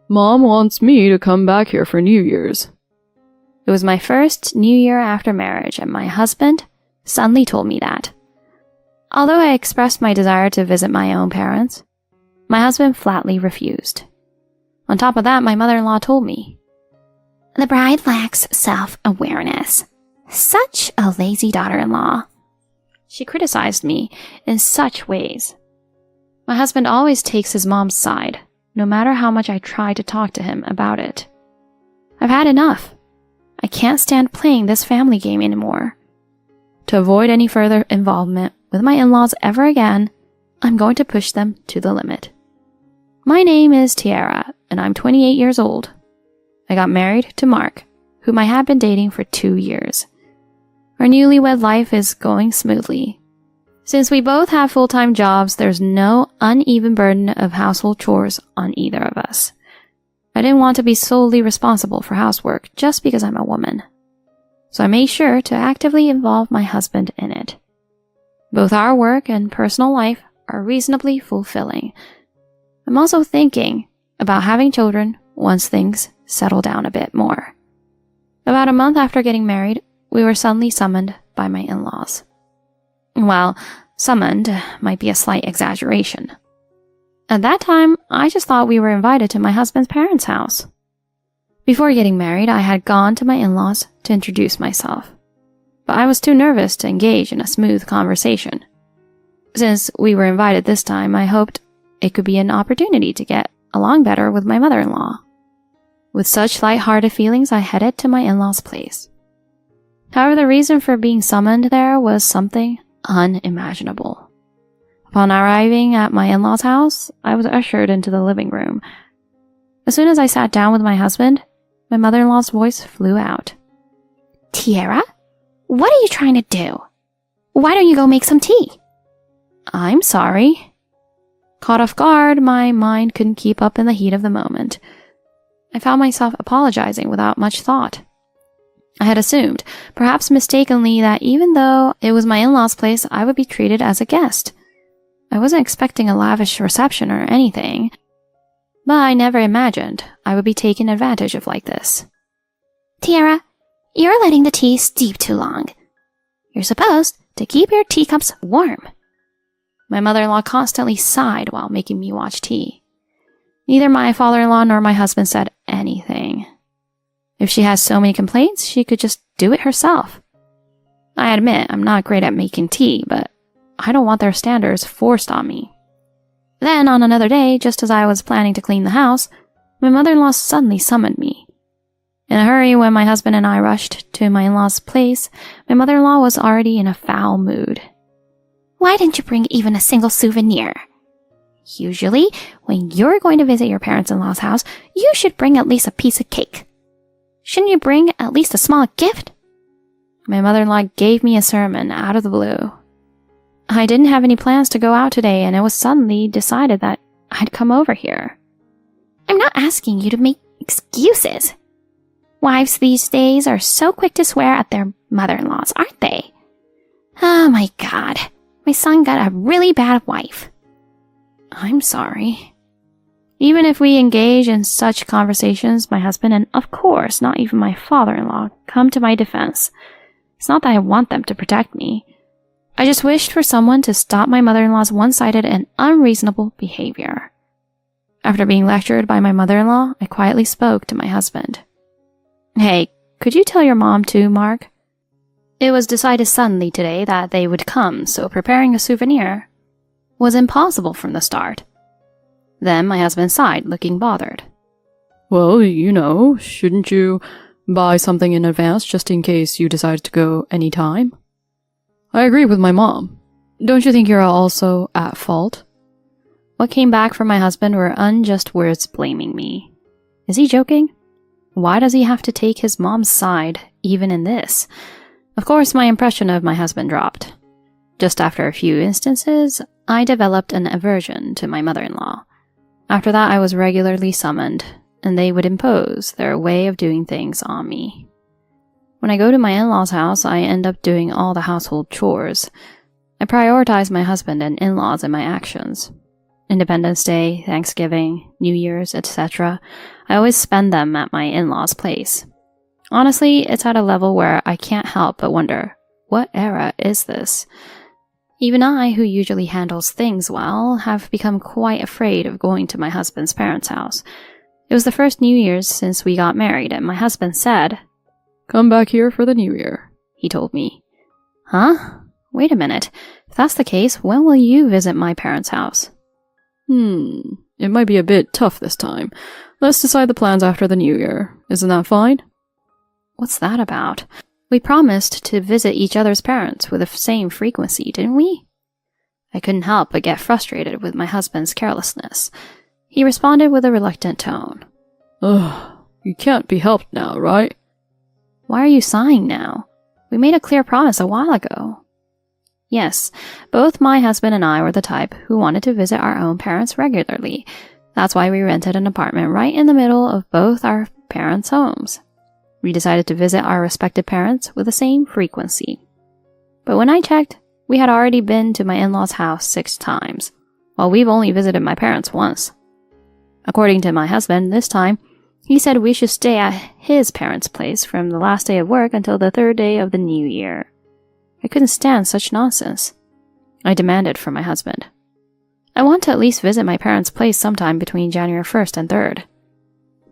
Mom wants me to come back here for New Year's. It was my first New Year after marriage, and my husband suddenly told me that. Although I expressed my desire to visit my own parents, my husband flatly refused. On top of that, my mother-in-law told me, "The bride lacks self-awareness. Such a lazy daughter-in-law." She criticized me in such ways. My husband always takes his mom's side, no matter how much I try to talk to him about it. I've had enough. I can't stand playing this family game anymore. To avoid any further involvement with my in-laws ever again, I'm going to push them to the limit. My name is Tiara, and I'm 28 years old. I got married to Mark, whom I had been dating for 2 years. Our newlywed life is going smoothly. Since we both have full-time jobs, there's no uneven burden of household chores on either of us. I didn't want to be solely responsible for housework just because I'm a woman. So I made sure to actively involve my husband in it. Both our work and personal life are reasonably fulfilling. I'm also thinking about having children once things settle down a bit more. About a month after getting married, we were suddenly summoned by my in-laws. Well, summoned might be a slight exaggeration. At that time, I just thought we were invited to my husband's parents' house. Before getting married, I had gone to my in-laws to introduce myself, but I was too nervous to engage in a smooth conversation. Since we were invited this time, I hoped it could be an opportunity to get along better with my mother-in-law. With such light-hearted feelings, I headed to my in-laws' place. However, the reason for being summoned there was something unimaginable. Upon arriving at my in-laws' house, I was ushered into the living room. As soon as I sat down with my husband, my mother-in-law's voice flew out. "Tiara, what are you trying to do? Why don't you go make some tea?" "I'm sorry." Caught off guard, my mind couldn't keep up in the heat of the moment. I found myself apologizing without much thought. I had assumed, perhaps mistakenly, that even though it was my in-laws' place, I would be treated as a guest. I wasn't expecting a lavish reception or anything, but I never imagined I would be taken advantage of like this. "Tiara, you're letting the tea steep too long. You're supposed to keep your teacups warm." My mother-in-law constantly sighed while making me watch tea. Neither my father-in-law nor my husband said anything. If she has so many complaints, she could just do it herself. I admit I'm not great at making tea, but I don't want their standards forced on me. Then, on another day, just as I was planning to clean the house, my mother-in-law suddenly summoned me. In a hurry, when my husband and I rushed to my in-law's place, my mother-in-law was already in a foul mood. "Why didn't you bring even a single souvenir? Usually, when you're going to visit your parents-in-law's house, you should bring at least a piece of cake. Shouldn't you bring at least a small gift?" My mother-in-law gave me a sermon out of the blue. I didn't have any plans to go out today, and it was suddenly decided that I'd come over here. "I'm not asking you to make excuses. Wives these days are so quick to swear at their mother-in-laws, aren't they? Oh my God, my son got a really bad wife." "I'm sorry." Even if we engage in such conversations, my husband and, of course, not even my father-in-law come to my defense. It's not that I want them to protect me. I just wished for someone to stop my mother-in-law's one-sided and unreasonable behavior. After being lectured by my mother-in-law, I quietly spoke to my husband. "Hey, could you tell your mom too, Mark? It was decided suddenly today that they would come, so preparing a souvenir was impossible from the start." Then my husband sighed, looking bothered. "Well, shouldn't you buy something in advance just in case you decide to go any time?" "I agree with my mom. Don't you think you're also at fault?" What came back from my husband were unjust words blaming me. Is he joking? Why does he have to take his mom's side, even in this? Of course, my impression of my husband dropped. Just after a few instances, I developed an aversion to my mother-in-law. After that, I was regularly summoned, and they would impose their way of doing things on me. When I go to my in-laws' house, I end up doing all the household chores. I prioritize my husband and in-laws in my actions. Independence Day, Thanksgiving, New Year's, etc. I always spend them at my in-laws' place. Honestly, it's at a level where I can't help but wonder, what era is this? Even I, who usually handles things well, have become quite afraid of going to my husband's parents' house. It was the first New Year's since we got married, and my husband said, "Come back here for the New Year," he told me. Huh? Wait a minute. If that's the case, when will you visit my parents' house? It might be a bit tough this time. Let's decide the plans after the New Year. Isn't that fine? What's that about? We promised to visit each other's parents with the same frequency, didn't we? I couldn't help but get frustrated with my husband's carelessness. He responded with a reluctant tone. Ugh, you can't be helped now, right? Why are you sighing now? We made a clear promise a while ago. Yes, both my husband and I were the type who wanted to visit our own parents regularly. That's why we rented an apartment right in the middle of both our parents' homes. We decided to visit our respective parents with the same frequency. But when I checked, we had already been to my in-laws' house 6 times, while we've only visited my parents once. According to my husband, this time, he said we should stay at his parents' place from the last day of work until the 3rd day of the new year. I couldn't stand such nonsense. I demanded from my husband. I want to at least visit my parents' place sometime between January 1st and 3rd.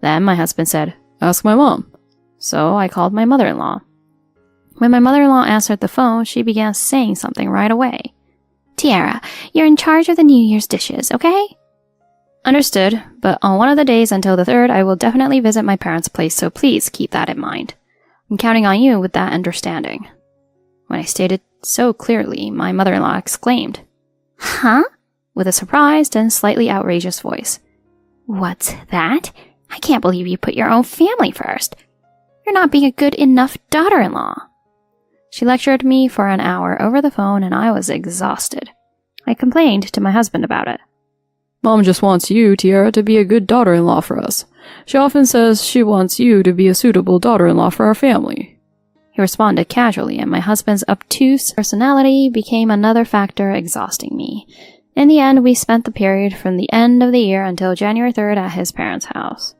Then my husband said, "Ask my mom." So I called my mother-in-law. When my mother-in-law answered the phone, she began saying something right away. "Tiara, you're in charge of the New Year's dishes, okay?" Understood, but on one of the days until the 3rd, I will definitely visit my parents' place, so please keep that in mind. I'm counting on you with that understanding. When I stated so clearly, my mother-in-law exclaimed, "Huh?" with a surprised and slightly outrageous voice. "What's that? I can't believe you put your own family first. You're not being a good enough daughter-in-law." She lectured me for an hour over the phone, and I was exhausted. I complained to my husband about it. "Mom just wants you, Tiara, to be a good daughter-in-law for us. She often says she wants you to be a suitable daughter-in-law for our family." He responded casually, and my husband's obtuse personality became another factor exhausting me. In the end, we spent the period from the end of the year until January 3rd at his parents' house.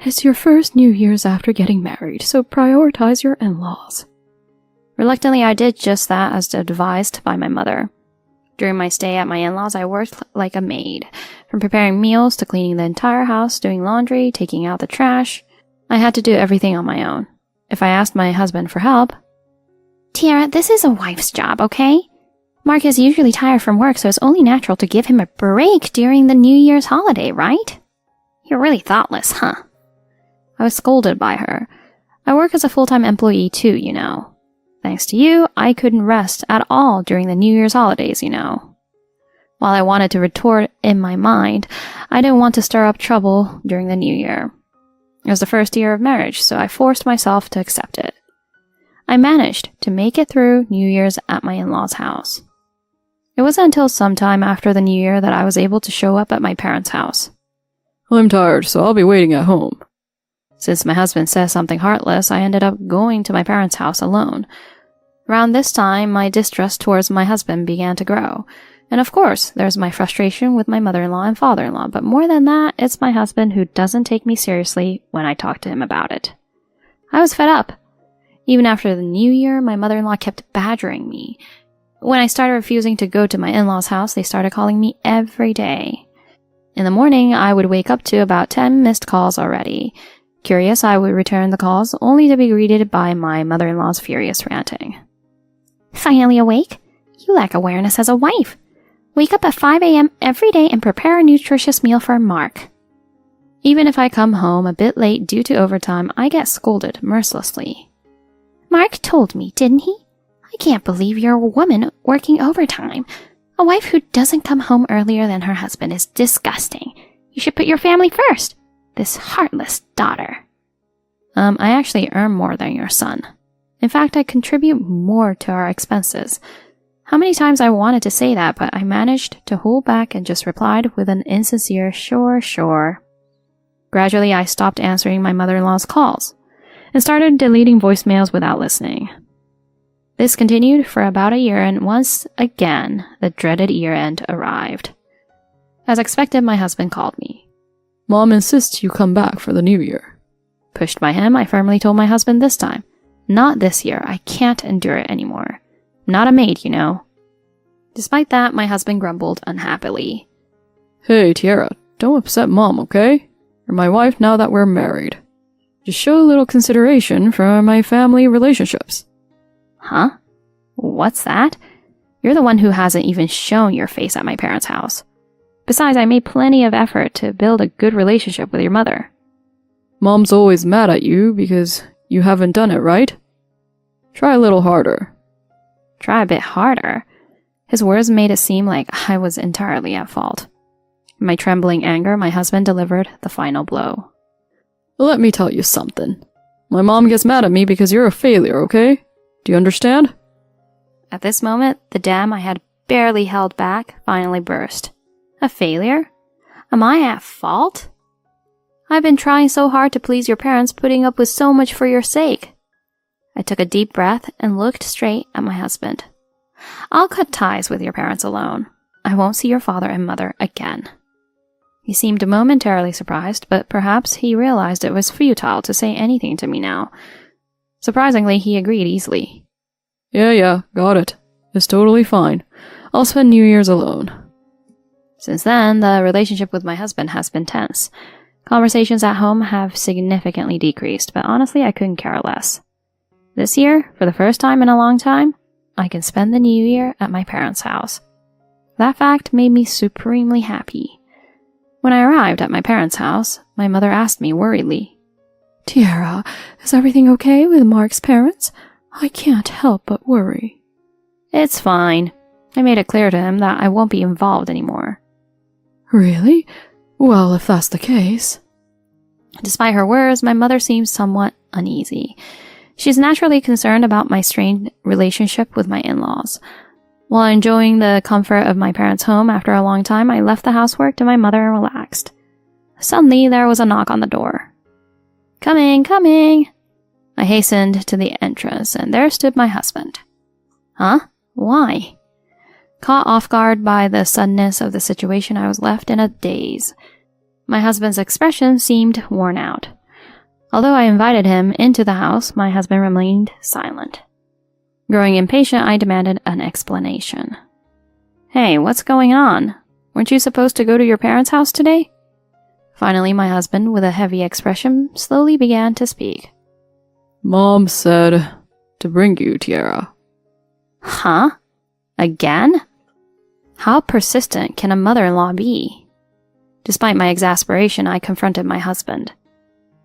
"It's your first New Year's after getting married, so prioritize your in-laws." Reluctantly, I did just that as advised by my mother. During my stay at my in-laws, I worked like a maid. From preparing meals to cleaning the entire house, doing laundry, taking out the trash. I had to do everything on my own. If I asked my husband for help, "Tiara, this is a wife's job, okay? Mark is usually tired from work, so it's only natural to give him a break during the New Year's holiday, right? You're really thoughtless, huh?" I was scolded by her. I work as a full-time employee too, you know. Thanks to you, I couldn't rest at all during the New Year's holidays, you know. While I wanted to retort in my mind, I didn't want to stir up trouble during the New Year. It was the first year of marriage, so I forced myself to accept it. I managed to make it through New Year's at my in-laws' house. It wasn't until sometime after the New Year that I was able to show up at my parents' house. "I'm tired, so I'll be waiting at home." Since my husband said something heartless, I ended up going to my parents' house alone. Around this time, my distrust towards my husband began to grow. And of course, there's my frustration with my mother-in-law and father-in-law, but more than that, it's my husband who doesn't take me seriously when I talk to him about it. I was fed up. Even after the New Year, my mother-in-law kept badgering me. When I started refusing to go to my in-laws' house, they started calling me every day. In the morning, I would wake up to about 10 missed calls already. Curious, I would return the calls, only to be greeted by my mother-in-law's furious ranting. "Finally awake? You lack awareness as a wife. Wake up at 5 a.m. every day and prepare a nutritious meal for Mark." Even if I come home a bit late due to overtime, I get scolded mercilessly. "Mark told me, didn't he? I can't believe you're a woman working overtime. A wife who doesn't come home earlier than her husband is disgusting. You should put your family first. This heartless daughter." I actually earn more than your son. In fact, I contribute more to our expenses. How many times I wanted to say that, but I managed to hold back and just replied with an insincere sure. Gradually, I stopped answering my mother-in-law's calls and started deleting voicemails without listening. This continued for about a year, and once again, the dreaded year-end arrived. As expected, my husband called me. Mom insists you come back for the new year. Pushed by him, I firmly told my husband this time. Not this year. I can't endure it anymore. I'm not a maid, you know. Despite that, my husband grumbled unhappily. Hey, Tiara, don't upset Mom, okay? You're my wife now that we're married. Just show a little consideration for my family relationships. Huh? What's that? You're the one who hasn't even shown your face at my parents' house. Besides, I made plenty of effort to build a good relationship with your mother. Mom's always mad at you because you haven't done it, right? Try a little harder. Try a bit harder? His words made it seem like I was entirely at fault. In my trembling anger, my husband delivered the final blow. Let me tell you something. My mom gets mad at me because you're a failure, okay? Do you understand? At this moment, the dam I had barely held back finally burst. A failure? Am I at fault? I've been trying so hard to please your parents, putting up with so much for your sake. I took a deep breath and looked straight at my husband. I'll cut ties with your parents alone. I won't see your father and mother again. He seemed momentarily surprised, but perhaps he realized it was futile to say anything to me now. Surprisingly, he agreed easily. Yeah, got it. It's totally fine. I'll spend New Year's alone. Since then, the relationship with my husband has been tense. Conversations at home have significantly decreased, but honestly, I couldn't care less. This year, for the first time in a long time, I can spend the New Year at my parents' house. That fact made me supremely happy. When I arrived at my parents' house, my mother asked me worriedly, Tiara, is everything okay with Mark's parents? I can't help but worry. It's fine. I made it clear to him that I won't be involved anymore. Really? Well, if that's the case. Despite her words, my mother seemed somewhat uneasy. She's naturally concerned about my strained relationship with my in-laws. While enjoying the comfort of my parents' home after a long time, I left the housework to my mother and relaxed. Suddenly, there was a knock on the door. Coming, coming! I hastened to the entrance, and there stood my husband. Huh? Why? Caught off guard by the suddenness of the situation, I was left in a daze. My husband's expression seemed worn out. Although I invited him into the house, my husband remained silent. Growing impatient, I demanded an explanation. Hey, what's going on? Weren't you supposed to go to your parents' house today? Finally, my husband, with a heavy expression, slowly began to speak. Mom said to bring you, Tiara. Huh? Again? How persistent can a mother-in-law be? Despite my exasperation, I confronted my husband.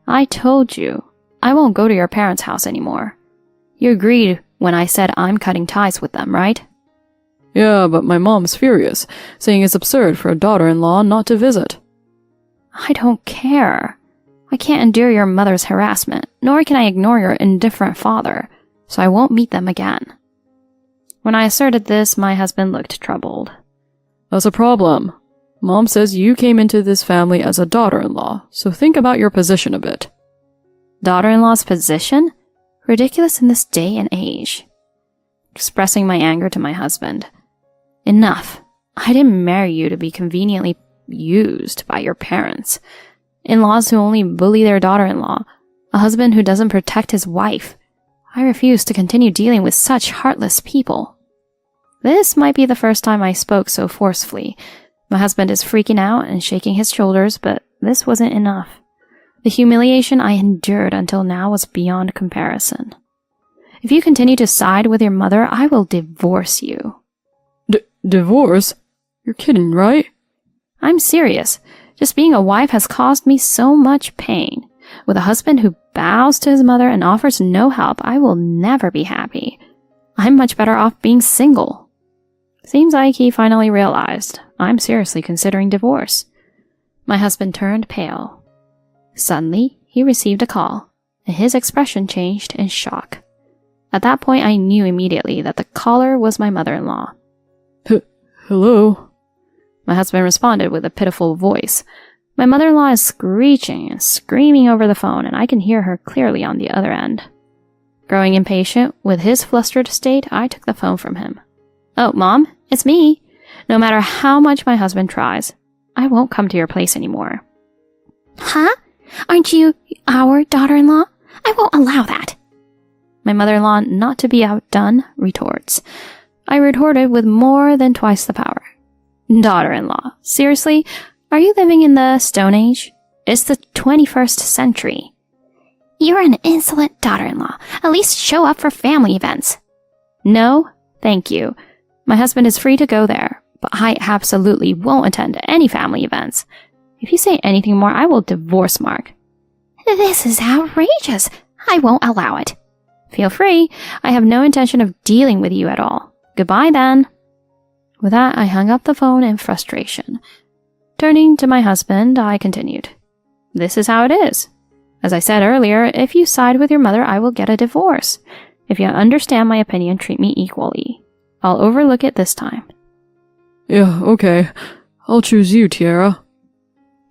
I told you, I won't go to your parents' house anymore. You agreed when I said I'm cutting ties with them, right? Yeah, but my mom's furious, saying it's absurd for a daughter-in-law not to visit. I don't care. I can't endure your mother's harassment, nor can I ignore your indifferent father, so I won't meet them again. When I asserted this, my husband looked troubled. That's a problem. Mom says you came into this family as a daughter-in-law, so think about your position a bit. Daughter-in-law's position? Ridiculous in this day and age. Expressing my anger to my husband. Enough. I didn't marry you to be conveniently used by your parents. In-laws who only bully their daughter-in-law. A husband who doesn't protect his wife. I refuse to continue dealing with such heartless people. This might be the first time I spoke so forcefully. My husband is freaking out and shaking his shoulders, but this wasn't enough. The humiliation I endured until now was beyond comparison. If you continue to side with your mother, I will divorce you. Divorce? You're kidding, right? I'm serious. Just being a wife has caused me so much pain. With a husband who bows to his mother and offers no help, I will never be happy. I'm much better off being single. Seems like he finally realized I'm seriously considering divorce. My husband turned pale. Suddenly, he received a call, and his expression changed in shock. At that point, I knew immediately that the caller was my mother-in-law. Hello? My husband responded with a pitiful voice. My mother-in-law is screeching and screaming over the phone, and I can hear her clearly on the other end. Growing impatient with his flustered state, I took the phone from him. Oh, Mom, it's me. No matter how much my husband tries, I won't come to your place anymore. Huh? Aren't you our daughter-in-law? I won't allow that. My mother-in-law, not to be outdone, retorts. I retorted with more than twice the power. Daughter-in-law, seriously? Are you living in the Stone Age? It's the 21st century. You're an insolent daughter-in-law. At least show up for family events. No, thank you. My husband is free to go there, but I absolutely won't attend any family events. If you say anything more, I will divorce Mark. This is outrageous. I won't allow it. Feel free. I have no intention of dealing with you at all. Goodbye then. With that, I hung up the phone in frustration. Turning to my husband, I continued. This is how it is. As I said earlier, if you side with your mother, I will get a divorce. If you understand my opinion, treat me equally. I'll overlook it this time. Yeah, okay. I'll choose you, Tiara.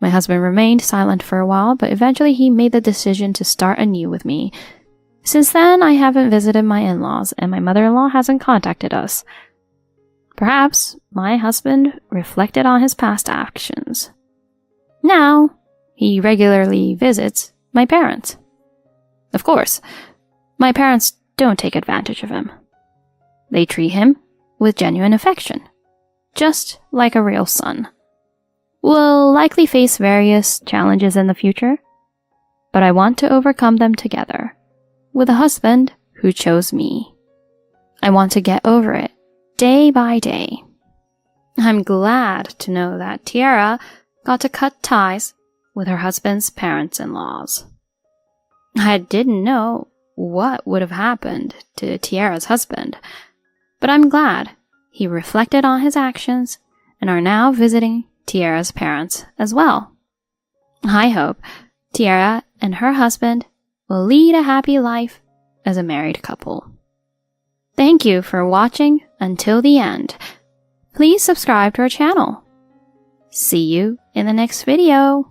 My husband remained silent for a while, but eventually he made the decision to start anew with me. Since then, I haven't visited my in-laws, and my mother-in-law hasn't contacted us. Perhaps my husband reflected on his past actions. Now, he regularly visits my parents. Of course, my parents don't take advantage of him. They treat him with genuine affection, just like a real son. We'll likely face various challenges in the future, but I want to overcome them together, with a husband who chose me. I want to get over it, day by day. I'm glad to know that Tiara got to cut ties with her husband's parents-in-laws. I didn't know what would have happened to Tiara's husband, but I'm glad he reflected on his actions and are now visiting Tiara's parents as well. I hope Tiara and her husband will lead a happy life as a married couple. Thank you for watching until the end. Please subscribe to our channel. See you in the next video.